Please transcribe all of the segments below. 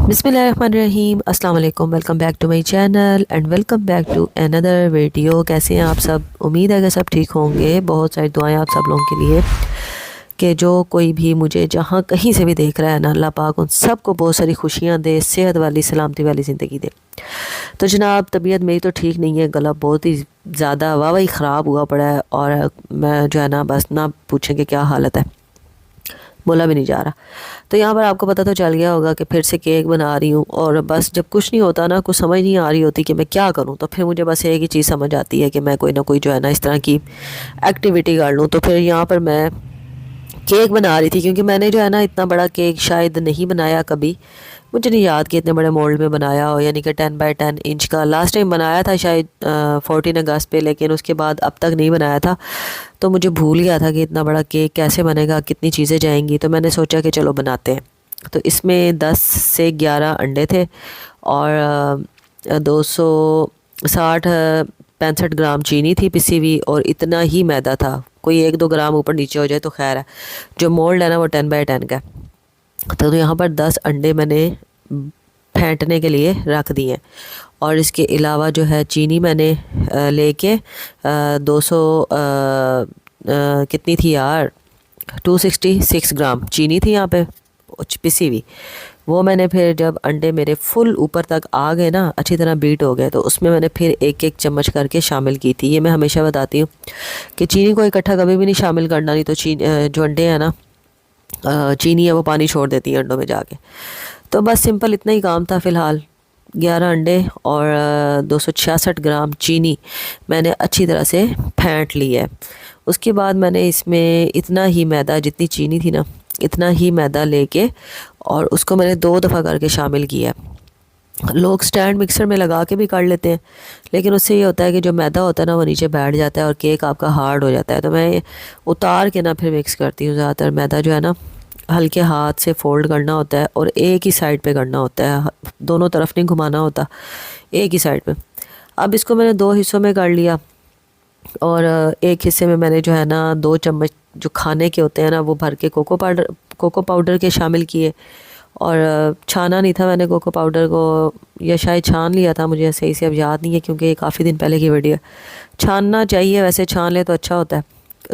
बिस्मिल्लाहिर्रहमानिर्रहीम अस्सलाम वालेकुम। Welcome back to my channel and welcome back to another video. कैसे हैं आप सब? उम्मीद है कि सब ठीक होंगे। बहुत सारी दुआएं आप सब लोगों के लिए कि जो कोई भी मुझे जहाँ कहीं से भी देख रहा है ना, अल्लाह पाक उन सबको बहुत सारी खुशियाँ दे, सेहत वाली सलामती वाली ज़िंदगी दे। तो जनाब, तबीयत मेरी तो ठीक नहीं है, गला बहुत ही ज़्यादा वाह ही ख़राब हुआ पड़ा है और मैं जो है ना बस ना पूछें कि क्या हालत है, बोला भी नहीं जा रहा। तो यहाँ पर आपको पता तो चल गया होगा कि फिर से केक बना रही हूँ और बस जब कुछ नहीं होता ना, कुछ समझ नहीं आ रही होती कि मैं क्या करूँ, तो फिर मुझे बस एक ही चीज़ समझ आती है कि मैं कोई ना कोई जो है ना इस तरह की एक्टिविटी कर लूँ। तो फिर यहाँ पर मैं केक बना रही थी, क्योंकि मैंने जो है ना इतना बड़ा केक शायद नहीं बनाया कभी। मुझे नहीं याद कि इतने बड़े मोल्ड में बनाया हो, यानी कि 10 बाई 10 इंच का लास्ट टाइम बनाया था शायद 14 अगस्त पे, लेकिन उसके बाद अब तक नहीं बनाया था। तो मुझे भूल गया था कि इतना बड़ा केक कैसे बनेगा, कितनी चीज़ें जाएंगी। तो मैंने सोचा कि चलो बनाते हैं। तो इसमें 10 से 11 अंडे थे और 260 65 ग्राम चीनी थी पिसी हुई, और इतना ही मैदा था। कोई 1-2 ग्राम ऊपर नीचे हो जाए तो खैर है। जो मोल्ड है ना वो 10 बाई 10 का है। तो यहाँ पर 10 अंडे मैंने फेंटने के लिए रख दिए, और इसके अलावा जो है चीनी मैंने लेके 200 कितनी थी यार, 266 ग्राम चीनी थी यहाँ पे पिसी हुई। वो मैंने फिर जब अंडे मेरे फुल ऊपर तक आ गए ना, अच्छी तरह बीट हो गए, तो उसमें मैंने फिर एक एक चम्मच करके शामिल की थी। ये मैं हमेशा बताती हूँ कि चीनी को इकट्ठा कभी भी नहीं शामिल करना, नहीं तो जो अंडे हैं ना, चीनी है वो पानी छोड़ देती है अंडों में जाके। तो बस सिंपल इतना ही काम था। फ़िलहाल 11 अंडे और 266 ग्राम चीनी मैंने अच्छी तरह से फेंट ली है। उसके बाद मैंने इसमें इतना ही मैदा, जितनी चीनी थी ना इतना ही मैदा लेके, और उसको मैंने 2 दफ़ा करके शामिल किया है। लोग स्टैंड मिक्सर में लगा के भी कर लेते हैं, लेकिन उससे ये होता है कि जो मैदा होता है ना वो नीचे बैठ जाता है और केक आपका हार्ड हो जाता है। तो मैं उतार के ना फिर मिक्स करती हूँ। ज़्यादातर मैदा जो है ना हल्के हाथ से फोल्ड करना होता है और एक ही साइड पे करना होता है, दोनों तरफ नहीं घुमाना होता, एक ही साइड पे। अब इसको मैंने 2 हिस्सों में कर लिया, और एक हिस्से में मैंने जो है ना 2 चम्मच जो खाने के होते हैं ना वो भर के कोको पाउडर के शामिल किए। और छाना नहीं था मैंने कोको पाउडर को, या शायद छान लिया था, मुझे सही से अब याद नहीं है क्योंकि ये काफ़ी दिन पहले की वीडियो है। छानना चाहिए, वैसे छान ले तो अच्छा होता है।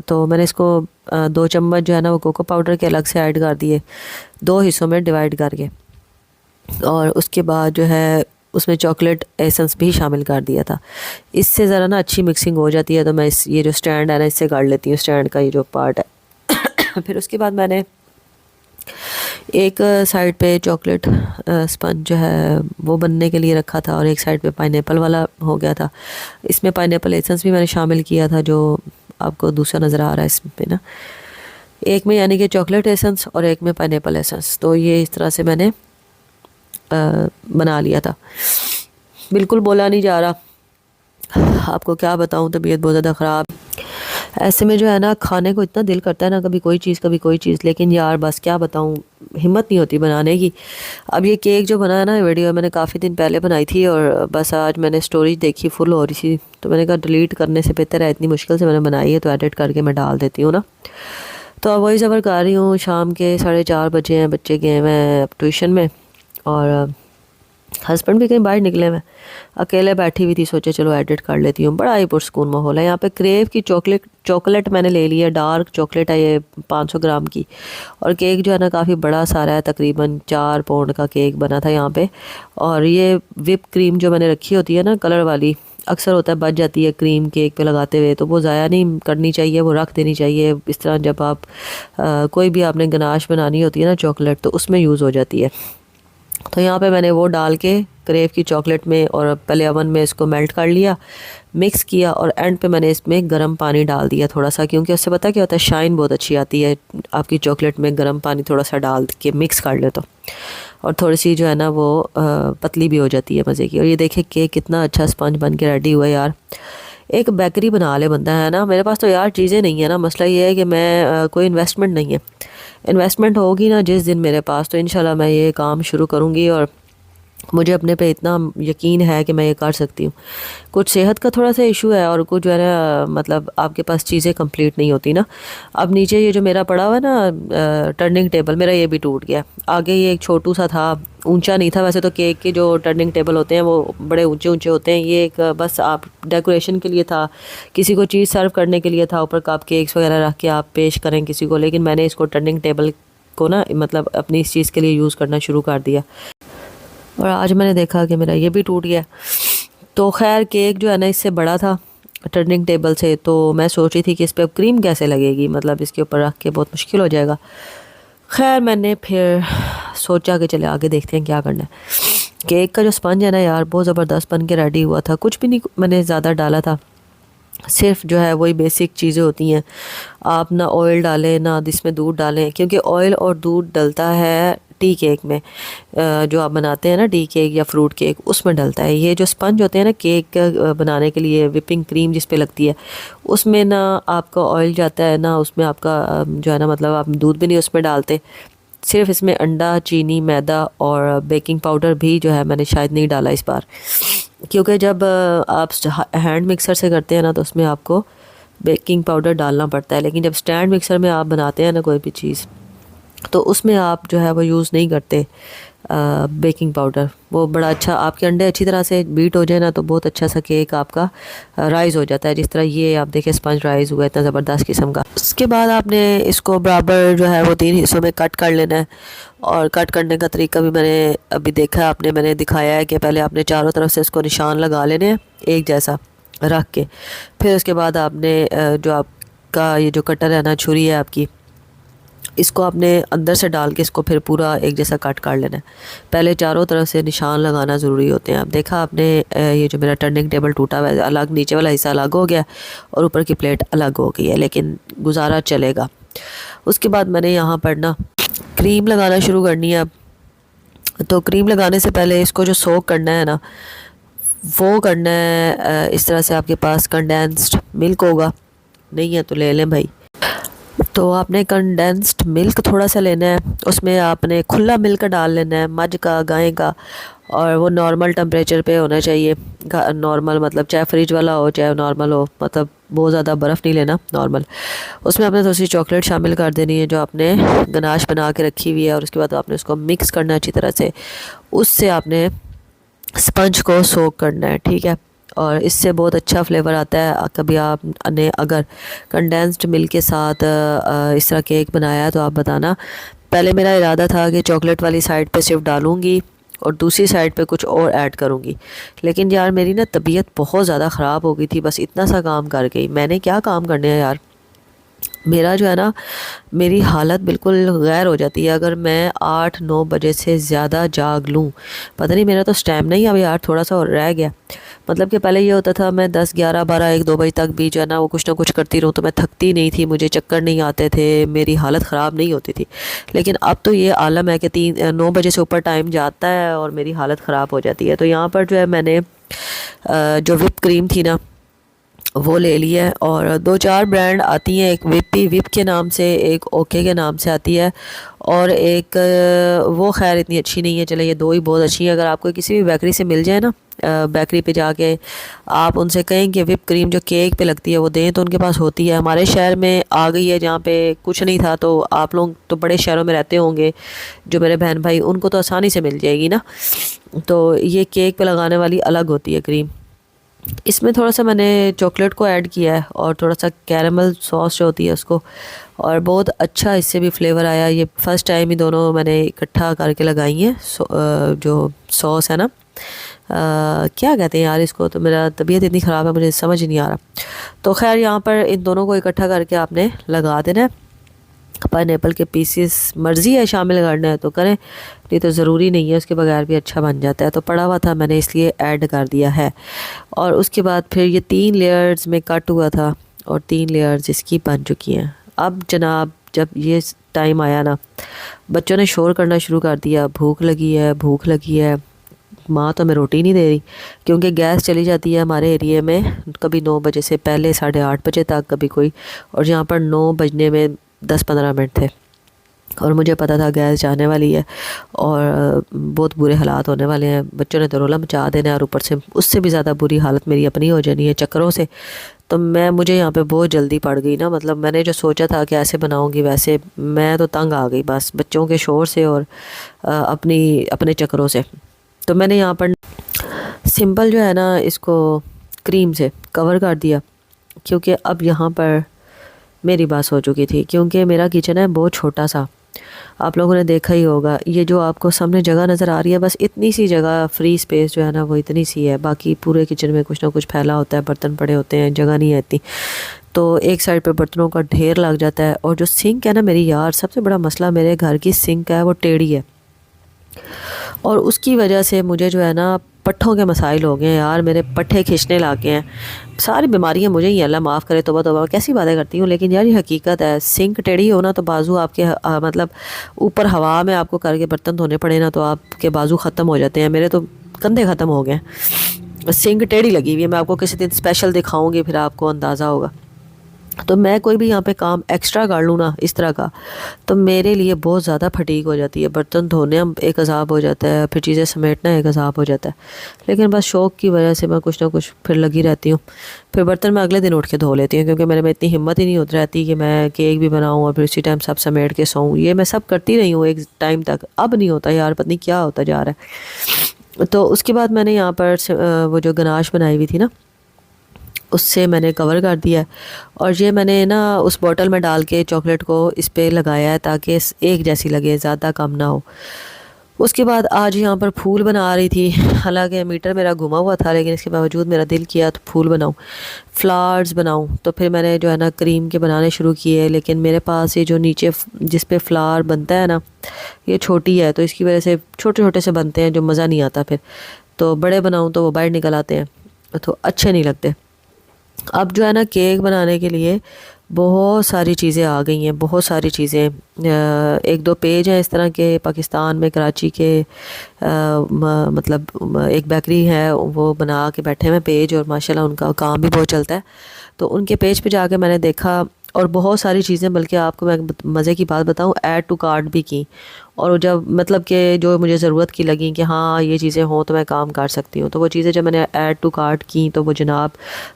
तो मैंने इसको 2 चम्मच जो है ना वो कोको पाउडर के अलग से ऐड कर दिए, 2 हिस्सों में डिवाइड करके। और उसके बाद जो है उसमें चॉकलेट एसेंस भी शामिल कर दिया था। इससे ज़रा ना अच्छी मिक्सिंग हो जाती है। तो मैं ये जो स्टैंड है ना इससे कर लेती हूँ, स्टैंड का ये जो पार्ट है। फिर उसके बाद मैंने एक साइड पे चॉकलेट स्पंज जो है वो बनने के लिए रखा था, और एक साइड पे पाइनएप्पल वाला हो गया था। इसमें पाइनएप्पल एसेंस भी मैंने शामिल किया था, जो आपको दूसरा नज़र आ रहा है इसमें ना, एक में यानी कि चॉकलेट एसेंस और एक में पाइनएप्पल एसेंस। तो ये इस तरह से मैंने बना लिया था। बिल्कुल बोला नहीं जा रहा, आपको क्या बताऊँ, तबीयत बहुत ज़्यादा ख़राब। ऐसे में जो है ना खाने को इतना दिल करता है ना, कभी कोई चीज़ कभी कोई चीज़, लेकिन यार बस क्या बताऊँ, हिम्मत नहीं होती बनाने की। अब ये केक जो बना है ना, वीडियो मैंने काफ़ी दिन पहले बनाई थी, और बस आज मैंने स्टोरेज देखी फुल हो रही थी, तो मैंने कहा डिलीट करने से बेहतर है, इतनी मुश्किल से मैंने बनाई है तो एडिट करके मैं डाल देती हूँ ना। तो अब वही सफ़र कर रही हूँ। शाम के 4:30 बजे हैं, बच्चे गए हैं ट्यूशन में, और हस्बैंड भी कहीं बाहर निकले हुए। अकेले बैठी हुई थी, सोचे चलो एडिट कर लेती हूँ। बड़ा ही पुरस्कून माहौल है यहाँ पे। क्रेव की चॉकलेट मैंने ले ली है, डार्क चॉकलेट है ये 500 ग्राम की। और केक जो है ना काफ़ी बड़ा सारा है, तकरीबन 4 पाउंड का केक बना था यहाँ पे। और ये विप क्रीम जो मैंने रखी होती है ना कलर वाली, अक्सर होता है बच जाती है क्रीम केक पे लगाते हुए, तो वो ज़ाया नहीं करनी चाहिए, वो रख देनी चाहिए। इस तरह जब आप कोई भी आपने गनाश बनानी होती है ना चॉकलेट, तो उसमें यूज़ हो जाती है। तो यहाँ पे मैंने वो डाल के क्रेव की चॉकलेट में, और पहले ओवन में इसको मेल्ट कर लिया, मिक्स किया, और एंड पे मैंने इसमें गर्म पानी डाल दिया थोड़ा सा, क्योंकि उससे पता क्या होता है, शाइन बहुत अच्छी आती है आपकी चॉकलेट में। गर्म पानी थोड़ा सा डाल के मिक्स कर ले तो, और थोड़ी सी जो है ना वो पतली भी हो जाती है मज़े की। और ये देखिए केक कितना अच्छा स्पंज बन के रेडी हुआ है यार। एक बेकरी बना ले बंदा, है ना। मेरे पास तो यार चीज़ें नहीं है ना, मसला ये है कि मैं कोई इन्वेस्टमेंट नहीं है। इन्वेस्टमेंट होगी ना जिस दिन मेरे पास, तो इंशाल्लाह मैं ये काम शुरू करूँगी और मुझे अपने पे इतना यकीन है कि मैं ये कर सकती हूँ। कुछ सेहत का थोड़ा सा इशू है और कुछ जो है ना मतलब आपके पास चीज़ें कंप्लीट नहीं होती ना। अब नीचे ये जो मेरा पड़ा हुआ है ना टर्निंग टेबल, मेरा ये भी टूट गया। आगे ये एक छोटू सा था, ऊंचा नहीं था। वैसे तो केक के जो टर्निंग टेबल होते हैं वो बड़े ऊंचे ऊंचे होते हैं। ये एक बस आप डेकोरेशन के लिए था, किसी को चीज़ सर्व करने के लिए था, ऊपर कप केक्स वगैरह रख के आप पेश करें किसी को। लेकिन मैंने इसको टर्निंग टेबल को ना मतलब अपनी इस चीज़ के लिए यूज़ करना शुरू कर दिया और आज मैंने देखा कि मेरा ये भी टूट गया। तो खैर केक जो है ना इससे बड़ा था टर्निंग टेबल से, तो मैं सोच रही थी कि इस पर क्रीम कैसे लगेगी, मतलब इसके ऊपर रख के बहुत मुश्किल हो जाएगा। खैर मैंने फिर सोचा कि चले आगे देखते हैं क्या करना है। केक का जो स्पंज है ना यार बहुत ज़बरदस्त बन के रेडी हुआ था। कुछ भी नहीं मैंने ज़्यादा डाला था, सिर्फ जो है वही बेसिक चीज़ें होती हैं। आप ना ऑयल डालें ना इसमें दूध डालें, क्योंकि ऑयल और दूध डलता है टी केक में। जो आप बनाते हैं ना टी केक या फ्रूट केक, उसमें डलता है। ये जो स्पंज होते हैं ना केक बनाने के लिए, विपिंग क्रीम जिस पे लगती है, उसमें ना आपका ऑयल जाता है ना उसमें आपका जो है ना मतलब आप दूध भी नहीं उसमें डालते। सिर्फ इसमें अंडा, चीनी, मैदा और बेकिंग पाउडर भी जो है मैंने शायद नहीं डाला इस बार, क्योंकि जब आप हैंड मिक्सर से करते हैं ना तो उसमें आपको बेकिंग पाउडर डालना पड़ता है। लेकिन जब स्टैंड मिक्सर में आप बनाते हैं ना कोई भी चीज़, तो उसमें आप जो है वो यूज़ नहीं करते बेकिंग पाउडर। वो बड़ा अच्छा, आपके अंडे अच्छी तरह से बीट हो जाए ना तो बहुत अच्छा सा केक आपका राइज़ हो जाता है। जिस तरह ये आप देखें स्पंज राइज़ हुआ है इतना ज़बरदस्त किस्म का। उसके बाद आपने इसको बराबर जो है वो 3 हिस्सों में कट कर लेना है। और कट करने का तरीका भी मैंने अभी देखा है, आपने मैंने दिखाया है कि पहले आपने चारों तरफ से इसको निशान लगा लेने हैं एक जैसा रख के। फिर उसके बाद आपने जो आपका ये जो कटर है ना, छुरी है आपकी, इसको आपने अंदर से डाल के इसको फिर पूरा एक जैसा कट कर लेना है। पहले चारों तरफ से निशान लगाना ज़रूरी होते हैं। अब देखा आपने ये जो मेरा टर्निंग टेबल टूटा हुआ है, अलग नीचे वाला हिस्सा अलग हो गया और ऊपर की प्लेट अलग हो गई है, लेकिन गुजारा चलेगा। उसके बाद मैंने यहाँ पर ना क्रीम लगाना शुरू करनी है। अब तो क्रीम लगाने से पहले इसको जो सोक करना है ना वो करना है इस तरह से। आपके पास कंडेंस्ड मिल्क होगा, नहीं है तो ले लें भाई। तो आपने कंडेंस्ड मिल्क थोड़ा सा लेना है, उसमें आपने खुला मिल्क डाल लेना है, मझ का, गाय का, और वो नॉर्मल टेम्परेचर पे होना चाहिए। नॉर्मल मतलब चाहे फ्रिज वाला हो चाहे नॉर्मल हो, मतलब बहुत ज़्यादा बर्फ़ नहीं लेना, नॉर्मल। उसमें आपने थोड़ी सी चॉकलेट शामिल कर देनी है जो आपने गनाश बना के रखी हुई है, और उसके बाद आपने उसको मिक्स करना है अच्छी तरह से। उससे आपने स्पंज को सोक करना है, ठीक है। और इससे बहुत अच्छा फ्लेवर आता है। कभी आपने अगर कंडेंस्ड मिल्क के साथ इस तरह केक बनाया है तो आप बताना। पहले मेरा इरादा था कि चॉकलेट वाली साइड पे सिर्फ डालूँगी और दूसरी साइड पे कुछ और ऐड करूँगी, लेकिन यार मेरी ना तबीयत बहुत ज़्यादा ख़राब हो गई थी बस इतना सा काम कर गई। मैंने क्या काम करने हैं यार, मेरा जो है ना मेरी हालत बिल्कुल गैर हो जाती है अगर मैं 8-9 बजे से ज़्यादा जाग लूँ। पता नहीं मेरा तो स्टैमिना ही अब यार थोड़ा सा और रह गया। मतलब कि पहले ये होता था मैं 10, 11, 12, 1, 2 बजे तक भी जो है ना वो कुछ ना कुछ करती रहूँ तो मैं थकती नहीं थी, मुझे चक्कर नहीं आते थे, मेरी हालत ख़राब नहीं होती थी। लेकिन अब तो ये आलम है कि 9 बजे से ऊपर टाइम जाता है और मेरी हालत ख़राब हो जाती है। तो यहाँ पर जो है मैंने जो विप क्रीम थी ना वो ले लिया है, और 2-4 ब्रांड आती हैं, एक विप के नाम से, एक ओके के नाम से आती है, और एक वो खैर इतनी अच्छी नहीं है। चले ये 2 ही बहुत अच्छी हैं। अगर आपको किसी भी बेकरी से मिल जाए ना, बेकरी पे जाके आप उनसे कहें कि विप क्रीम जो केक पे लगती है वो दें तो उनके पास होती है। हमारे शहर में आ गई है जहाँ पे कुछ नहीं था, तो आप लोग तो बड़े शहरों में रहते होंगे जो मेरे बहन भाई, उनको तो आसानी से मिल जाएगी ना। तो ये केक पे लगाने वाली अलग होती है क्रीम। इसमें थोड़ा सा मैंने चॉकलेट को ऐड किया है और थोड़ा सा कैरेमल सॉस जो होती है उसको, और बहुत अच्छा इससे भी फ्लेवर आया। ये फ़र्स्ट टाइम ही दोनों मैंने इकट्ठा करके लगाई हैं। जो सॉस है ना क्या कहते हैं यार इसको, तो मेरा तबीयत इतनी ख़राब है मुझे समझ ही नहीं आ रहा। तो खैर यहाँ पर इन दोनों को इकट्ठा करके आपने लगा देना है। पाइनएप्पल के पीसेस मर्ज़ी है शामिल करना है तो करें, नहीं तो ज़रूरी नहीं है, उसके बगैर भी अच्छा बन जाता है। तो पड़ा हुआ था मैंने इसलिए ऐड कर दिया है। और उसके बाद फिर ये 3 लेयर्स में कट हुआ था और 3 लेयर्स इसकी बन चुकी हैं। अब जनाब जब ये टाइम आया ना, बच्चों ने शोर करना शुरू कर दिया, भूख लगी है, भूख लगी है। माँ तो हमें रोटी नहीं दे रही क्योंकि गैस चली जाती है हमारे एरिया में कभी 9 बजे से पहले 8:30 बजे तक कभी कोई, और यहाँ पर 9 बजने में 10-15 मिनट थे। और मुझे पता था गैस जाने वाली है और बहुत बुरे हालात होने वाले हैं, बच्चों ने तो रोला मचा देना है और ऊपर से उससे भी ज़्यादा बुरी हालत मेरी अपनी हो जानी है चक्करों से। तो मुझे यहाँ पे बहुत जल्दी पड़ गई ना, मतलब मैंने जो सोचा था कि ऐसे बनाऊँगी वैसे मैं तो तंग आ गई बस बच्चों के शोर से और अपने चक्करों से। तो मैंने यहाँ पर सिंपल जो है ना इसको क्रीम से कवर कर दिया, क्योंकि अब यहाँ पर मेरी बात हो चुकी थी। क्योंकि मेरा किचन है बहुत छोटा सा, आप लोगों ने देखा ही होगा, ये जो आपको सामने जगह नज़र आ रही है बस इतनी सी जगह, फ्री स्पेस जो है ना वो इतनी सी है, बाकी पूरे किचन में कुछ ना कुछ फैला होता है, बर्तन पड़े होते हैं, जगह नहीं है इतनी। तो एक साइड पे बर्तनों का ढेर लग जाता है। और जो सिंक है ना मेरी, यार सबसे बड़ा मसला मेरे घर की सिंक है वो टेढ़ी है, और उसकी वजह से मुझे जो है ना पट्ठों के मसाइल हो गए हैं यार, मेरे पट्ठे खींचने लग गए हैं। सारी बीमारियां मुझे ही, अल्लाह माफ़ करे, तोबा तोबा कैसी बातें करती हूँ, लेकिन यार ये हकीकत है। सिंक टेढ़ी हो ना तो बाजू आपके मतलब ऊपर हवा में आपको करके बर्तन धोने पड़े ना तो आपके बाजू ख़त्म हो जाते हैं। मेरे तो कंधे ख़त्म हो गए हैं, सिंक टेढ़ी लगी हुई है। मैं आपको किसी दिन स्पेशल दिखाऊंगी, फिर आपको अंदाज़ा होगा। तो मैं कोई भी यहाँ पे काम एक्स्ट्रा कर लूँ ना इस तरह का, तो मेरे लिए बहुत ज़्यादा फटीक हो जाती है। बर्तन धोने एक अजाब हो जाता है, फिर चीज़ें समेटना एक अजाब हो जाता है। लेकिन बस शौक़ की वजह से मैं कुछ ना कुछ फिर लगी रहती हूँ। फिर बर्तन मैं अगले दिन उठ के धो लेती हूँ, क्योंकि मेरे में इतनी हिम्मत ही नहीं होती रहती कि मैं केक भी बनाऊँ और फिर उसी टाइम सब समेट के सोऊँ। ये मैं सब करती रही हूँ एक टाइम तक, अब नहीं होता यार, पता नहीं क्या होता जा रहा है। तो उसके बाद मैंने यहाँ पर वो जो गनाश बनाई हुई थी ना, उससे मैंने कवर कर दिया है। और ये मैंने ना उस बॉटल में डाल के चॉकलेट को इस पे लगाया है ताकि एक जैसी लगे, ज़्यादा कम ना हो। उसके बाद आज यहाँ पर फूल बना रही थी, हालांकि मीटर मेरा घुमा हुआ था, लेकिन इसके बावजूद मेरा दिल किया तो फूल बनाऊँ, फ्लावर्स बनाऊँ। तो फिर मैंने जो है ना क्रीम के बनाने शुरू किए, लेकिन मेरे पास ये जो नीचे जिस पे फ्लावर बनता है ना, ये छोटी है, तो इसकी वजह से छोटे छोटे से बनते हैं जो मज़ा नहीं आता। फिर तो बड़े बनाऊँ तो वो बाहर निकल आते हैं, तो अच्छे नहीं लगते। अब जो है ना केक बनाने के लिए बहुत सारी चीज़ें आ गई हैं, बहुत सारी चीज़ें। एक दो पेज हैं इस तरह के पाकिस्तान में, कराची के मतलब एक बेकरी है, वो बना के बैठे हैं पेज, और माशाल्लाह उनका काम भी बहुत चलता है। तो उनके पेज पे जाके मैंने देखा, और बहुत सारी चीज़ें, बल्कि आपको मैं मज़े की बात बताऊं, ऐड टू कार्ट भी की। और जब मतलब कि जो मुझे ज़रूरत की लगी कि हाँ ये चीज़ें हों तो मैं काम कर सकती हूँ, तो वो चीज़ें जब मैंने ऐड टू कार्ट की तो वो जनाब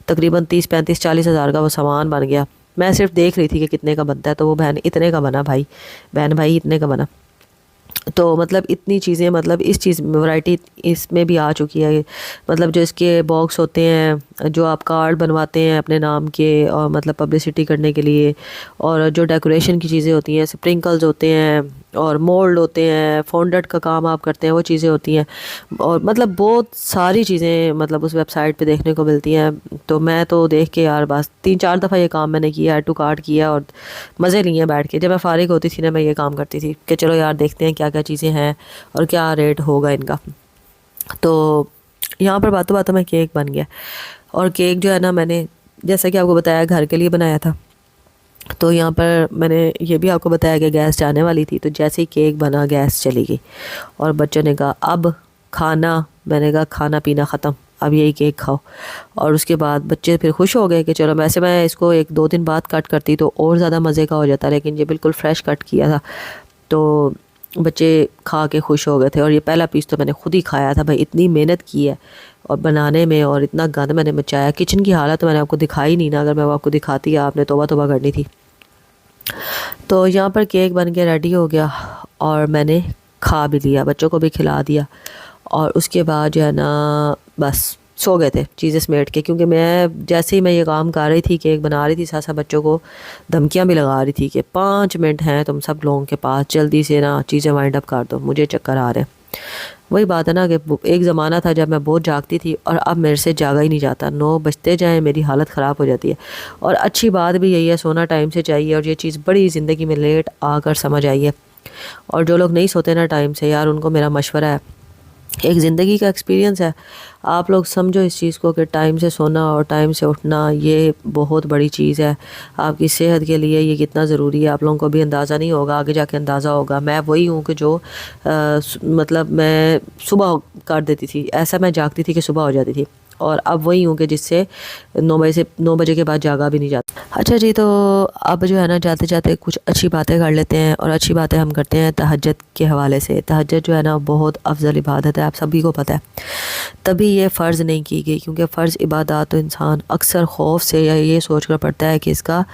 तकरीबन 30-35-40 हज़ार का वो सामान बन गया। मैं सिर्फ देख रही थी कि कितने का बनता है, तो वो बहन इतने का बना, बहन भाई इतने का बना। तो मतलब इतनी चीज़ें, मतलब इस चीज़ में वैरायटी इसमें भी आ चुकी है। मतलब जो इसके बॉक्स होते हैं, जो आप कार्ड बनवाते हैं अपने नाम के और मतलब पब्लिसिटी करने के लिए, और जो डेकोरेशन की चीज़ें होती हैं, स्प्रिंकल्स होते हैं और मोल्ड होते हैं, फॉन्डेंट का काम आप करते हैं, वो चीज़ें होती हैं। और मतलब बहुत सारी चीज़ें मतलब उस वेबसाइट पे देखने को मिलती हैं। तो मैं तो देख के यार बस 3-4 दफ़ा ये काम मैंने किया, ऐड टू कार्ट किया और मज़े लिए बैठ के। जब मैं फ़ारिग होती थी ना, मैं ये काम करती थी कि चलो यार देखते हैं क्या क्या चीज़ें हैं और क्या रेट होगा इनका। तो यहाँ पर बातों बातों में केक बन गया। और केक जो है ना, मैंने जैसा कि आपको बताया घर के लिए बनाया था। तो यहाँ पर मैंने ये भी आपको बताया कि गैस जाने वाली थी, तो जैसे ही केक बना गैस चली गई और बच्चों ने कहा अब खाना, मैंने कहा खाना पीना ख़त्म, अब यही केक खाओ। और उसके बाद बच्चे फिर खुश हो गए कि चलो, वैसे मैं इसको 1-2 दिन बाद कट करती तो और ज़्यादा मज़े का हो जाता, लेकिन ये बिल्कुल फ्रेश कट किया था तो बच्चे खा के खुश हो गए थे। और ये पहला पीस तो मैंने खुद ही खाया था भाई, इतनी मेहनत की है और बनाने में, और इतना गंद मैंने मचाया। किचन की हालत तो मैंने आपको दिखाई नहीं ना, अगर मैं वो आपको दिखाती आपने तौबा तौबा करनी थी। तो यहाँ पर केक बन के रेडी हो गया और मैंने खा भी लिया, बच्चों को भी खिला दिया। और उसके बाद जो है ना बस सो गए थे चीज़ें समेट के, क्योंकि मैं जैसे ही मैं ये काम कर रही थी, केक बना रही थी, साथ साथ बच्चों को धमकियाँ भी लगा रही थी कि 5 मिनट हैं तुम सब लोगों के पास, जल्दी से ना चीज़ें वाइंड अप कर दो, मुझे चक्कर आ रहे हैं। वही बात है ना कि एक ज़माना था जब मैं बहुत जागती थी और अब मेरे से जागा ही नहीं जाता। 9 बजते जाएँ मेरी हालत ख़राब हो जाती है। और अच्छी बात भी यही है, सोना टाइम से चाहिए, और ये चीज़ बड़ी ज़िंदगी में लेट आकर समझ आई है। और जो लोग नहीं सोते ना टाइम से, यार उनको मेरा मशवरा है, एक ज़िंदगी का एक्सपीरियंस है, आप लोग समझो इस चीज़ को कि टाइम से सोना और टाइम से उठना ये बहुत बड़ी चीज़ है आपकी सेहत के लिए। ये कितना ज़रूरी है आप लोगों को भी अंदाज़ा नहीं होगा, आगे जाके अंदाज़ा होगा। मैं वही हूँ कि जो मतलब मैं सुबह कर देती थी, ऐसा मैं जागती थी कि सुबह हो जाती थी। और अब वही हूँ कि जिससे 9 बजे के बाद जागा भी नहीं जाता। अच्छा जी, तो अब जो है ना जाते जाते कुछ अच्छी बातें कर लेते हैं, और अच्छी बातें हम करते हैं तहज्जुद के हवाले से। तहज्जुद जो है ना बहुत अफजल इबादत है, आप सभी को पता है। तभी ये फ़र्ज़ नहीं की गई, क्योंकि फ़र्ज़ इबादत तो इंसान अक्सर खौफ से या ये सोच कर पढ़ता है कि इसका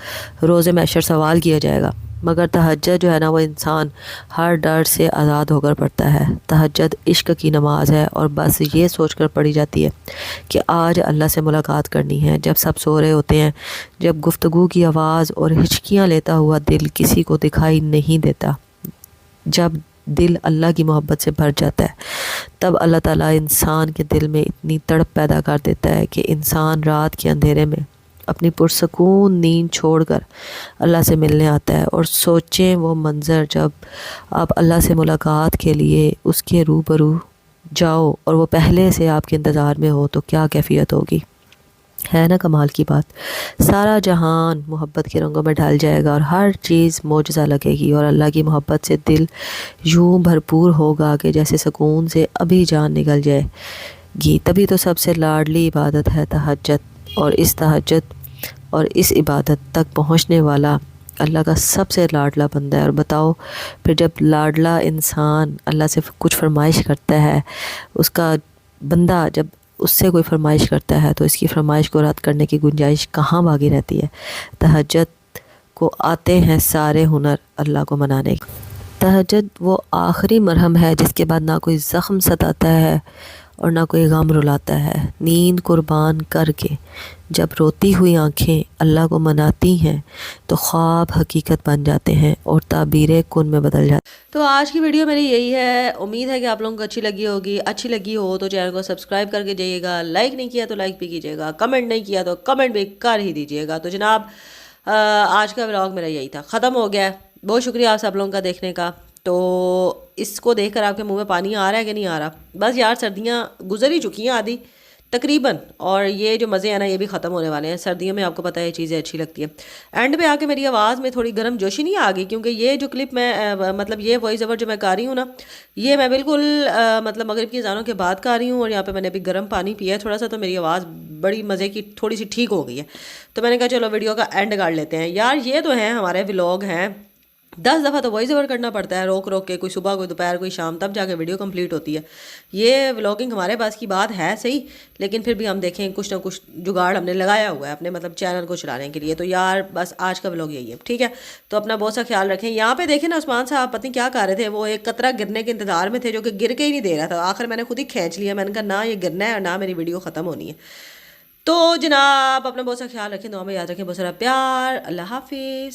रोज़े महशर सवाल किया जाएगा, मगर तहज्जुद जो है ना वो इंसान हर डर से आज़ाद होकर पढ़ता है। तहज्जुद इश्क की नमाज है, और बस ये सोच कर पढ़ी जाती है कि आज अल्लाह से मुलाकात करनी है। जब सब सो रहे होते हैं, जब गुफ्तगू की आवाज़ और हिचकियाँ लेता हुआ दिल किसी को दिखाई नहीं देता, जब दिल अल्लाह की मोहब्बत से भर जाता है, तब अल्लाह ताला इंसान के दिल में इतनी तड़प पैदा कर देता है कि इंसान रात के अंधेरे में अपनी पुरसकून नींद छोड़कर अल्लाह से मिलने आता है। और सोचें वो मंज़र जब आप अल्लाह से मुलाकात के लिए उसके रूबरू जाओ और वो पहले से आपके इंतज़ार में हो, तो क्या कैफियत होगी। है ना कमाल की बात। सारा जहान मोहब्बत के रंगों में ढल जाएगा और हर चीज़ मौजज़ा लगेगी, और अल्लाह की मोहब्बत से दिल यूं भरपूर होगा कि जैसे सुकून से अभी जान निकल जाएगी। तभी तो सबसे लाडली इबादत है तहज्जुद, और इस तहज्जुद और इस इबादत तक पहुँचने वाला अल्लाह का सबसे लाडला बंदा है। और बताओ फिर जब लाडला इंसान अल्लाह से कुछ फरमाइश करता है, उसका बंदा जब उससे कोई फरमाइश करता है, तो इसकी फरमाइश को रद्द करने की गुंजाइश कहाँ बाकी रहती है। तहज्जुद को आते हैं सारे हुनर अल्लाह को मनाने के। तहज्जुद वो आखिरी मरहम है जिसके बाद ना कोई ज़ख्म सताता है और ना कोई गम रुलाता है। नींद कुर्बान करके जब रोती हुई आँखें अल्लाह को मनाती हैं, तो ख्वाब हकीकत बन जाते हैं और ताबीरें कुन में बदल जाती हैं। तो आज की वीडियो मेरी यही है। उम्मीद है कि आप लोगों को अच्छी लगी होगी। अच्छी लगी हो तो चैनल को सब्सक्राइब करके जाइएगा, लाइक नहीं किया तो लाइक भी कीजिएगा, कमेंट नहीं किया तो कमेंट भी कर ही दीजिएगा। तो जनाब आज का व्लॉग मेरा यही था, ख़त्म हो गया है। बहुत शुक्रिया आप सब लोगों का देखने का। तो इसको देखकर आपके मुंह में पानी आ रहा है कि नहीं आ रहा। बस यार सर्दियाँ गुजर ही चुकी हैं आधी तकरीबन, और ये जो मज़े हैं ना ये भी ख़त्म होने वाले हैं। सर्दियों में आपको पता है ये चीज़ें अच्छी लगती हैं। एंड पे आके मेरी आवाज़ में थोड़ी गर्म जोशी नहीं आ गई, क्योंकि ये जो क्लिप मैं मतलब ये वॉइस ओवर जो मैं कर रही हूँ ना, ये मैं बिल्कुल मतलब मगरिब की अज़ानों के बाद कर रही हूँ, और यहाँ पे मैंने अभी गर्म पानी पिया है थोड़ा सा, तो मेरी आवाज़ बड़ी मज़े की थोड़ी सी ठीक हो गई है। तो मैंने कहा चलो वीडियो का एंड कर लेते हैं। यार ये तो हैं हमारे व्लॉग हैं, 10 दफ़ा तो वॉइस ओवर करना पड़ता है रोक रोक के, कोई सुबह कोई दोपहर कोई शाम, तब जाके वीडियो कंप्लीट होती है। ये व्लॉगिंग हमारे पास की बात है सही, लेकिन फिर भी हम देखें कुछ ना कुछ जुगाड़ हमने लगाया हुआ है अपने मतलब चैनल को चलाने के लिए। तो यार बस आज का व्लॉग यही है, ठीक है। तो अपना बहुत सा ख्याल रखें। यहाँ पे देखें ना उस्मान साहब पता नहीं क्या कर रहे थे, वो एक कतरा गिरने के इंतजार में थे, जो कि गिर के ही नहीं दे रहा था। आखिर मैंने खुद ही खींच लिया, मैंने कहा ना ये गिरना है और ना मेरी वीडियो ख़त्म होनी है। तो जनाब अपना बहुत सा ख्याल रखें, दुआ में याद रखें, बहुत सारा प्यार। अल्लाह हाफिज़।